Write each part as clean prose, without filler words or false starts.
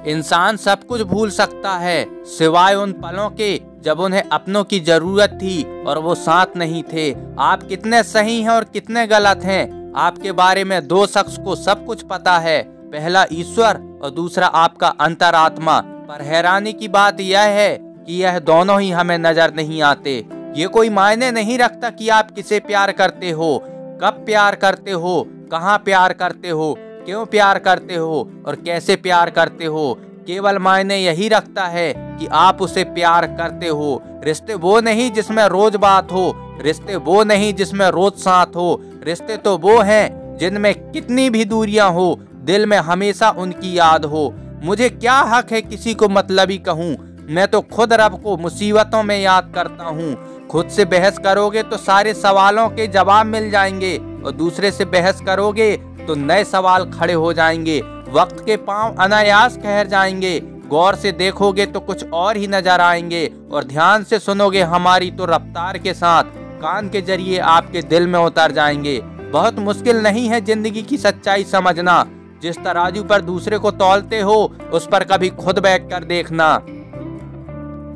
इंसान सब कुछ भूल सकता है सिवाय उन पलों के जब उन्हें अपनों की जरूरत थी और वो साथ नहीं थे। आप कितने सही हैं और कितने गलत हैं, आपके बारे में दो शख्स को सब कुछ पता है, पहला ईश्वर और दूसरा आपका अंतरात्मा। पर हैरानी की बात यह है कि यह दोनों ही हमें नजर नहीं आते। ये कोई मायने नहीं रखता कि आप किसे प्यार करते हो, कब प्यार करते हो, कहाँ प्यार करते हो, क्यों प्यार करते हो और कैसे प्यार करते हो। केवल मायने यही रखता है कि आप उसे प्यार करते हो। रिश्ते वो नहीं जिसमें रोज बात हो, रिश्ते वो नहीं जिसमें रोज साथ हो, रिश्ते तो वो हैं जिनमें कितनी भी दूरियां हो, दिल में हमेशा उनकी याद हो। मुझे क्या हक है किसी को मतलबी कहूँ, मैं तो खुद रब को मुसीबतों में याद करता हूँ। खुद से बहस करोगे तो सारे सवालों के जवाब मिल जाएंगे और दूसरे से बहस करोगे तो नए सवाल खड़े हो जाएंगे। वक्त के पांव अनायास ठहर जाएंगे, गौर से देखोगे तो कुछ और ही नजर आएंगे और ध्यान से सुनोगे हमारी तो रफ्तार के साथ कान के जरिए आपके दिल में उतर जाएंगे। बहुत मुश्किल नहीं है जिंदगी की सच्चाई समझना। जिस तराजू पर दूसरे को तौलते हो उस पर कभी खुद बैठ कर देखना।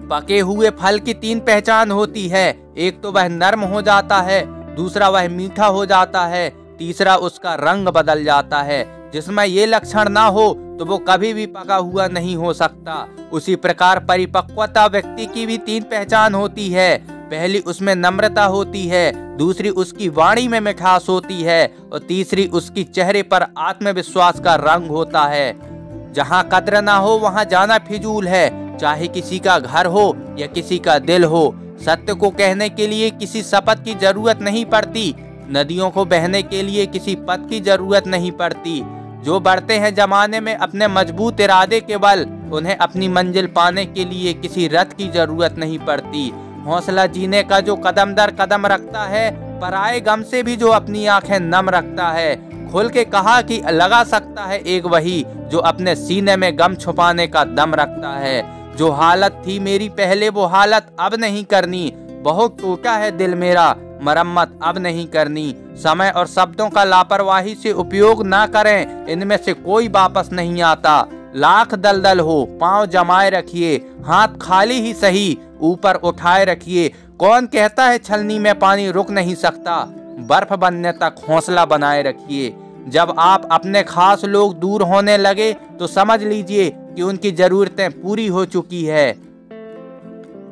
पके हुए फल की तीन पहचान होती है, एक तो वह नर्म हो जाता है, दूसरा वह मीठा हो जाता है, तीसरा उसका रंग बदल जाता है। जिसमें ये लक्षण ना हो तो वो कभी भी पका हुआ नहीं हो सकता। उसी प्रकार परिपक्वता व्यक्ति की भी तीन पहचान होती है, पहली उसमें नम्रता होती है, दूसरी उसकी वाणी में मिठास होती है और तीसरी उसकी चेहरे पर आत्मविश्वास का रंग होता है। जहाँ कद्र ना हो वहाँ जाना फिजूल है, चाहे किसी का घर हो या किसी का दिल हो। सत्य को कहने के लिए किसी शपथ की जरूरत नहीं पड़ती, नदियों को बहने के लिए किसी पथ की जरूरत नहीं पड़ती। जो बढ़ते हैं जमाने में अपने मजबूत इरादे के बल, उन्हें अपनी मंजिल पाने के लिए किसी रथ की जरूरत नहीं पड़ती। हौसला जीने का जो कदम दर कदम रखता है, पराए गम से भी जो अपनी आंखें नम रखता है। खुल के कहा कि लगा सकता है एक वही जो अपने सीने में गम छुपाने का दम रखता है। जो हालत थी मेरी पहले वो हालत अब नहीं करनी, बहुत टूटा है दिल मेरा मरम्मत अब नहीं करनी। समय और शब्दों का लापरवाही से उपयोग ना करें, इनमें से कोई वापस नहीं आता। लाख दलदल हो पांव जमाए रखिए, हाथ खाली ही सही ऊपर उठाए रखिए। कौन कहता है छलनी में पानी रुक नहीं सकता, बर्फ बनने तक हौसला बनाए रखिए। जब आप अपने खास लोग दूर होने लगे तो समझ लीजिए कि उनकी जरूरतें पूरी हो चुकी है।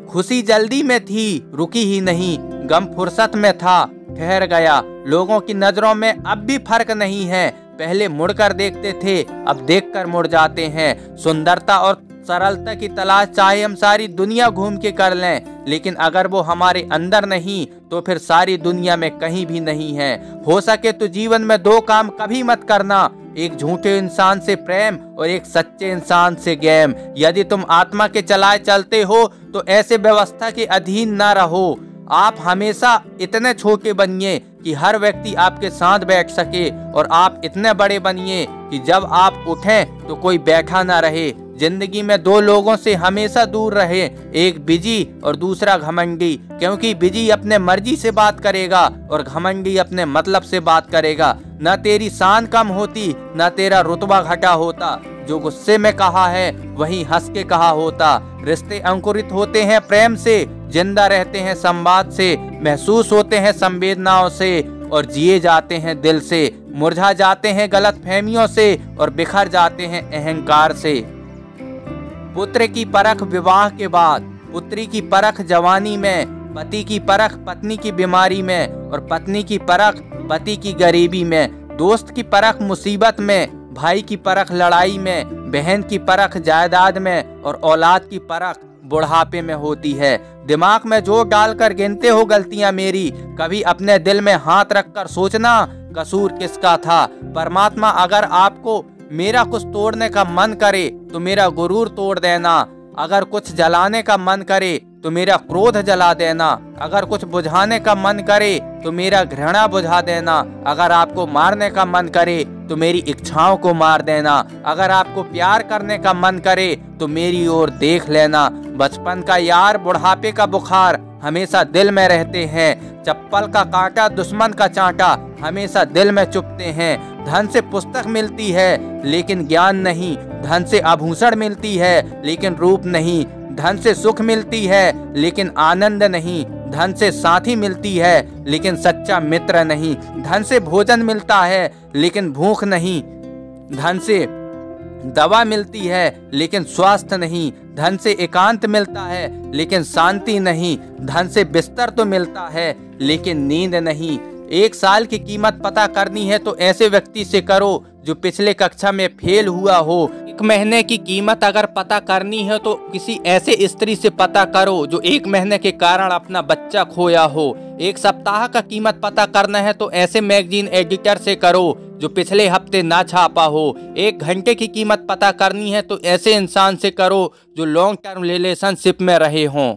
खुशी जल्दी में थी रुकी ही नहीं, गम फुर्सत में था ठहर गया। लोगों की नजरों में अब भी फर्क नहीं है, पहले मुड़कर देखते थे अब देखकर मुड़ जाते हैं। सुंदरता और सरलता की तलाश चाहे हम सारी दुनिया घूम के कर लें, लेकिन अगर वो हमारे अंदर नहीं तो फिर सारी दुनिया में कहीं भी नहीं है। हो सके तो जीवन में दो काम कभी मत करना, एक झूठे इंसान से प्रेम और एक सच्चे इंसान से गैम। यदि तुम आत्मा के चलाए चलते हो तो ऐसे व्यवस्था के अधीन ना रहो। आप हमेशा इतने छोटे बनिए कि हर व्यक्ति आपके साथ बैठ सके और आप इतने बड़े बनिए कि जब आप उठें तो कोई बैठा ना रहे। जिंदगी में दो लोगों से हमेशा दूर रहे, एक बिजी और दूसरा घमंडी, क्योंकि बिजी अपने मर्जी से बात करेगा और घमंडी अपने मतलब से बात करेगा। न तेरी शान कम होती न तेरा रुतबा घटा होता, जो गुस्से में कहा है वही हंस के कहा होता। रिश्ते अंकुरित होते हैं प्रेम से, जिंदा रहते हैं संवाद से, महसूस होते हैं संवेदनाओं से और जिए जाते हैं दिल से। मुरझा जाते हैं गलत फहमियों से और बिखर जाते हैं अहंकार से। पुत्र की परख विवाह के बाद, पुत्री की परख जवानी में, पति की परख पत्नी की बीमारी में और पत्नी की परख पति की गरीबी में, दोस्त की परख मुसीबत में, भाई की परख लड़ाई में, बहन की परख जायदाद में और औलाद की परख बुढ़ापे में होती है। दिमाग में जोर डालकर गिनते हो गलतियां मेरी, कभी अपने दिल में हाथ रखकर सोचना कसूर किसका था। परमात्मा अगर आपको मेरा कुछ तोड़ने का मन करे तो मेरा गुरूर तोड़ देना, अगर कुछ जलाने का मन करे तो मेरा क्रोध जला देना, अगर कुछ बुझाने का मन करे तो मेरा घृणा बुझा देना, अगर आपको मारने का मन करे तो मेरी इच्छाओं को मार देना, अगर आपको प्यार करने का मन करे तो मेरी ओर देख लेना। बचपन का यार बुढ़ापे का बुखार हमेशा दिल में रहते हैं। चप्पल का कांटा दुश्मन का चांटा हमेशा दिल में चुभते हैं। धन से पुस्तक मिलती है लेकिन ज्ञान नहीं। धन से आभूषण मिलती है लेकिन रूप नहीं। धन से सुख मिलती है लेकिन आनंद नहीं। धन से साथी मिलती है लेकिन सच्चा मित्र नहीं। धन से भोजन मिलता है लेकिन भूख नहीं। धन से दवा मिलती है लेकिन स्वास्थ्य नहीं। धन से एकांत मिलता है लेकिन शांति नहीं। धन से बिस्तर तो मिलता है लेकिन नींद नहीं। 1 साल की कीमत पता करनी है तो ऐसे व्यक्ति से करो जो पिछले कक्षा में फेल हुआ हो। 1 महीने की कीमत अगर पता करनी है तो किसी ऐसे स्त्री से पता करो जो 1 महीने के कारण अपना बच्चा खोया हो। 1 सप्ताह का कीमत पता करना है तो ऐसे मैगजीन एडिटर से करो जो पिछले हफ्ते ना छापा हो। 1 घंटे की कीमत पता करनी है तो ऐसे इंसान से करो जो लॉन्ग टर्म रिलेशनशिप में रहे हों।